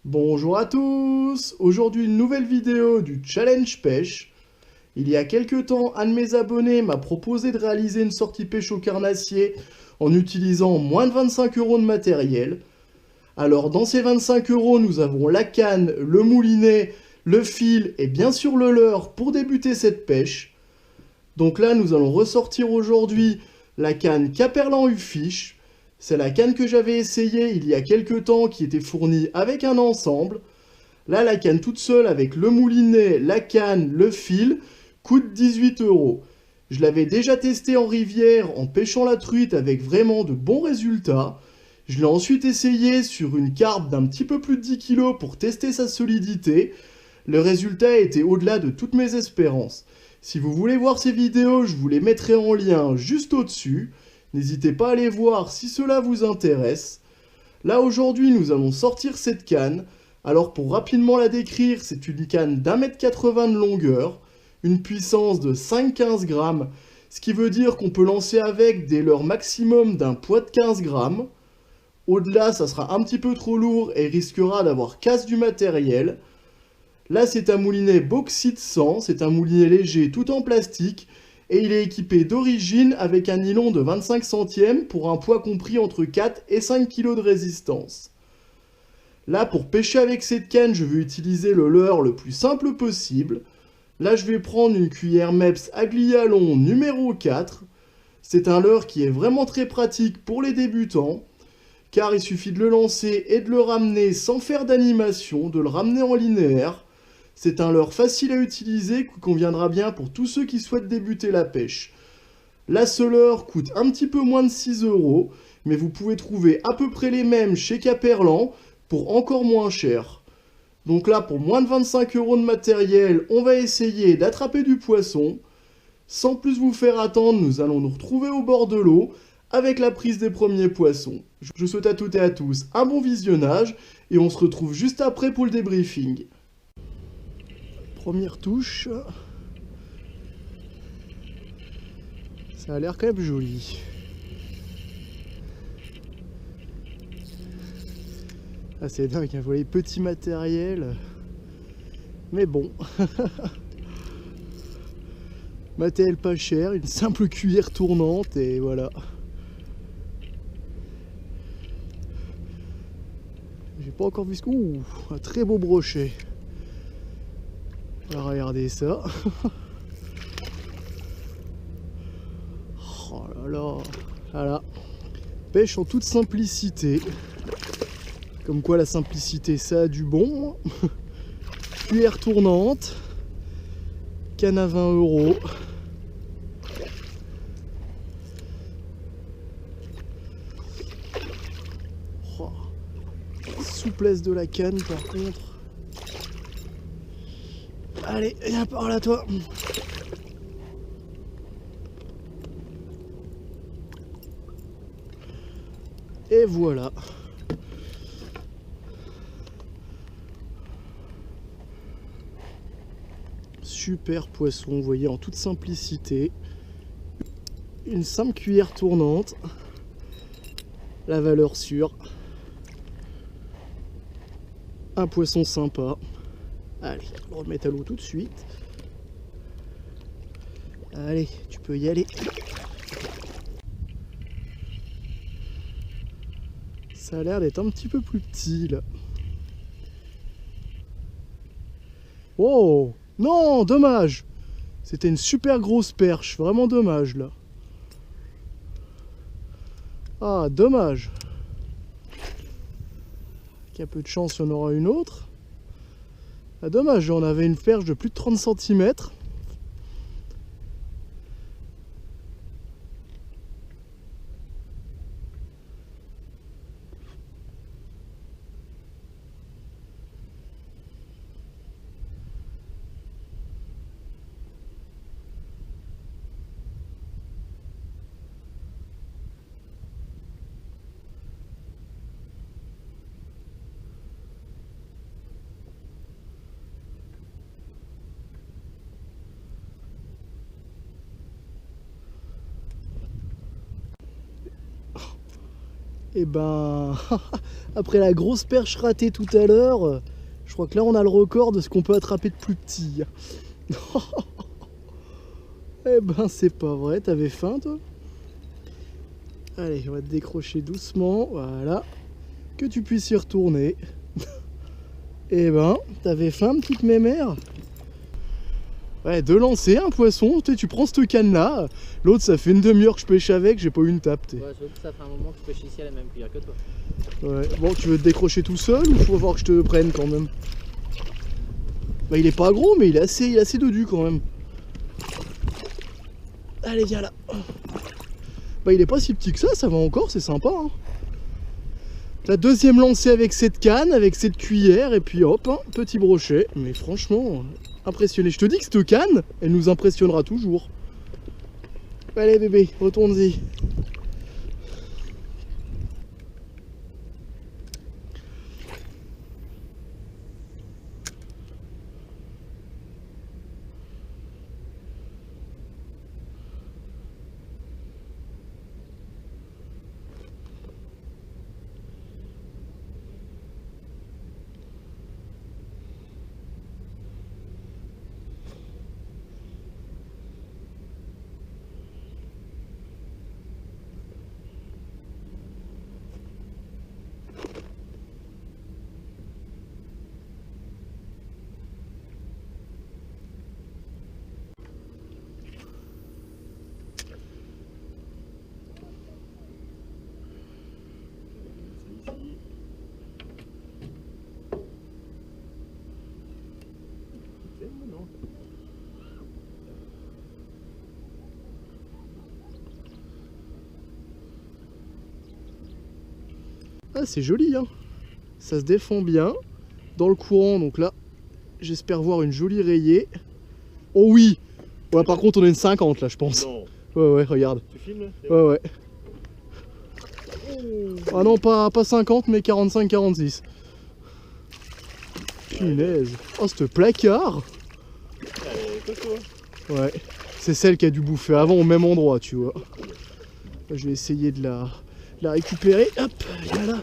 Bonjour à tous! Aujourd'hui une nouvelle vidéo du Challenge Pêche. Il y a quelques temps, un de mes abonnés m'a proposé de réaliser une sortie pêche au carnassier en utilisant moins de 25 € de matériel. Alors dans ces 25 €, nous avons la canne, le moulinet, le fil et bien sûr le leurre pour débuter cette pêche. Donc là, nous allons ressortir aujourd'hui la canne Caperlan U-Fish. C'est la canne que j'avais essayée il y a quelques temps qui était fournie avec un ensemble. Là, la canne toute seule avec le moulinet, la canne, le fil coûte 18 €. Je l'avais déjà testé en rivière en pêchant la truite avec vraiment de bons résultats. Je l'ai ensuite essayé sur une carpe d'un petit peu plus de 10 kg pour tester sa solidité. Le résultat était au-delà de toutes mes espérances. Si vous voulez voir ces vidéos, je vous les mettrai en lien juste au-dessus. N'hésitez pas à les voir si cela vous intéresse. Là aujourd'hui, nous allons sortir cette canne. Alors pour rapidement la décrire, c'est une canne d'1,80 m de longueur, une puissance de 5-15 grammes, ce qui veut dire qu'on peut lancer avec des leurres maximum d'un poids de 15 grammes. Au-delà, ça sera un petit peu trop lourd et risquera d'avoir casse du matériel. Là, c'est un moulinet bauxite 100, c'est un moulinet léger tout en plastique, et il est équipé d'origine avec un nylon de 25 centièmes pour un poids compris entre 4 et 5 kg de résistance. Là, pour pêcher avec cette canne, je vais utiliser le leurre le plus simple possible. Là, je vais prendre une cuillère Mepps Aglialon numéro 4. C'est un leurre qui est vraiment très pratique pour les débutants, car il suffit de le lancer et de le ramener sans faire d'animation, de le ramener en linéaire. C'est un leurre facile à utiliser qui conviendra bien pour tous ceux qui souhaitent débuter la pêche. La leurre coûte un petit peu moins de 6 €, mais vous pouvez trouver à peu près les mêmes chez Caperlan pour encore moins cher. Donc là, pour moins de 25 € de matériel, on va essayer d'attraper du poisson. Sans plus vous faire attendre, nous allons nous retrouver au bord de l'eau avec la prise des premiers poissons. Je souhaite à toutes et à tous un bon visionnage et on se retrouve juste après pour le débriefing. Première touche. Ça a l'air quand même joli. Ah, c'est dingue, vous voyez, petit matériel. Mais bon. Matériel pas cher, une simple cuillère tournante et voilà. J'ai pas encore vu ce... Ouh, un très beau brochet. On va regarder ça. Oh là là. Voilà. Pêche en toute simplicité. Comme quoi la simplicité ça a du bon. Cuillère tournante. Canne à 20 €. Oh. Souplesse de la canne par contre. Allez, viens par là toi. Et voilà. Super poisson, vous voyez, en toute simplicité. Une simple cuillère tournante. La valeur sûre. Un poisson sympa. Allez, on va le remettre à l'eau tout de suite. Allez, tu peux y aller. Ça a l'air d'être un petit peu plus petit là. Oh non, dommage. C'était une super grosse perche, vraiment dommage là. Ah, dommage. Avec un peu de chance, il y en aura une autre. Ah, dommage, on avait une perche de plus de 30 cm. Et ben, après la grosse perche ratée tout à l'heure, je crois que là on a le record de ce qu'on peut attraper de plus petit. Eh ben c'est pas vrai, t'avais faim toi? Allez, on va te décrocher doucement, voilà. Que tu puisses y retourner. Eh ben, t'avais faim petite mémère? Ouais, de lancer un poisson, tu prends cette canne là, l'autre ça fait une demi-heure que je pêche avec, j'ai pas eu une tape. Ouais, surtout que ça fait un moment que je pêche ici à la même cuillère que toi. Ouais, bon, tu veux te décrocher tout seul ou faut voir que je te prenne quand même? Bah, il est pas gros, mais il est assez dodu quand même. Allez, viens là. Bah, il est pas si petit que ça va encore, c'est sympa. Hein. La deuxième lancée avec cette canne, avec cette cuillère, et puis hop, hein, petit brochet. Mais franchement, impressionné. Je te dis que cette canne, elle nous impressionnera toujours. Allez bébé, retourne-y. Ah, c'est joli, hein. Ça se défend bien dans le courant, donc là, j'espère voir une jolie rayée. Oh oui. Ouais, par contre, on a une 50 là, je pense. Non. Ouais, regarde. Tu filmes là? Ouais. Ah non, pas 50, mais 45-46. Punaise. Oh, ce placard. Ouais. C'est celle qui a dû bouffer avant au même endroit, tu vois. Je vais essayer de la récupérer. Hop, viens là.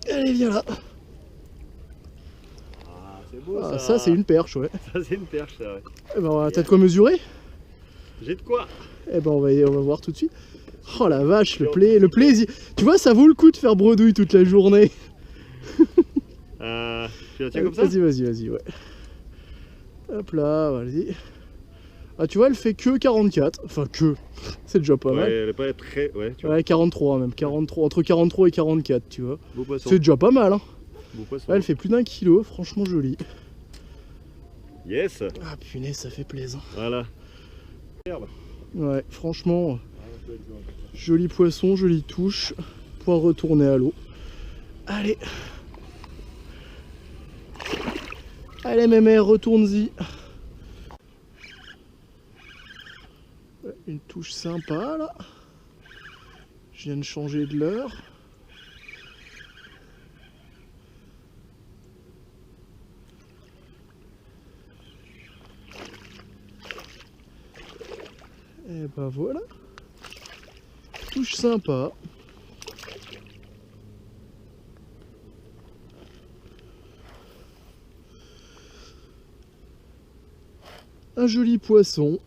Allez, viens là. Ah, c'est beau Ah, ça. ça, c'est une perche, ouais. Ça, c'est une perche, ça, ouais. Eh ben, t'as de quoi mesurer? J'ai de quoi? Eh ben, on va voir tout de suite. Oh la vache, le plaisir. Tu vois, ça vaut le coup de faire bredouille toute la journée. Tu la tiens comme ça? Vas-y, ouais. Hop là, vas-y. Ah, tu vois, elle fait que 44. Enfin, que. C'est déjà pas mal. Ouais, elle est pas très. Ouais, tu vois. Ouais, 43 même. 43, entre 43 et 44, tu vois. Beau poisson. C'est déjà pas mal, hein. Beau poisson. Ouais, elle fait plus d'1 kilo, franchement jolie. Yes. Ah, punaise, ça fait plaisir. Voilà. Merde. Ouais, franchement, joli poisson, jolie touche. Pour retourner à l'eau. Allez. Allez, mémère, retourne-y. Une touche sympa, là. Je viens de changer de l'heure. Et ben voilà. Touche sympa. Un joli poisson.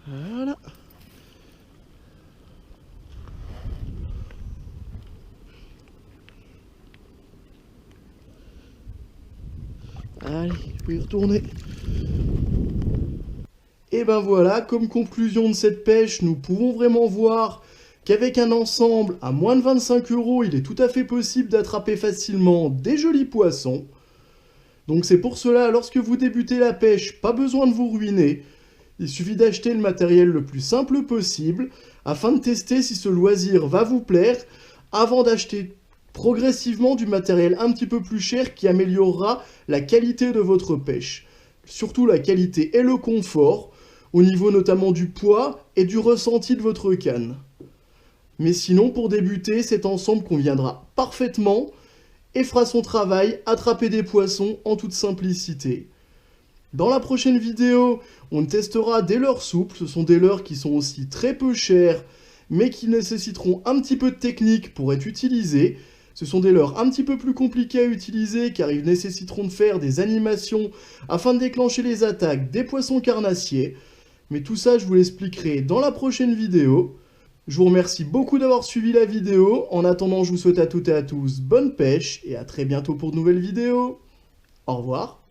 Voilà. Allez, je vais y retourner. Et ben voilà, comme conclusion de cette pêche, nous pouvons vraiment voir qu'avec un ensemble à moins de 25 €, il est tout à fait possible d'attraper facilement des jolis poissons. Donc c'est pour cela, lorsque vous débutez la pêche, pas besoin de vous ruiner. Il suffit d'acheter le matériel le plus simple possible afin de tester si ce loisir va vous plaire avant d'acheter progressivement du matériel un petit peu plus cher qui améliorera la qualité de votre pêche. Surtout la qualité et le confort, au niveau notamment du poids et du ressenti de votre canne. Mais sinon, pour débuter, cet ensemble conviendra parfaitement et fera son travail, attraper des poissons en toute simplicité. Dans la prochaine vidéo, on testera des leurres souples. Ce sont des leurres qui sont aussi très peu chers, mais qui nécessiteront un petit peu de technique pour être utilisés. Ce sont des leurres un petit peu plus compliqués à utiliser car ils nécessiteront de faire des animations afin de déclencher les attaques des poissons carnassiers. Mais tout ça, je vous l'expliquerai dans la prochaine vidéo. Je vous remercie beaucoup d'avoir suivi la vidéo. En attendant, je vous souhaite à toutes et à tous bonne pêche et à très bientôt pour de nouvelles vidéos. Au revoir.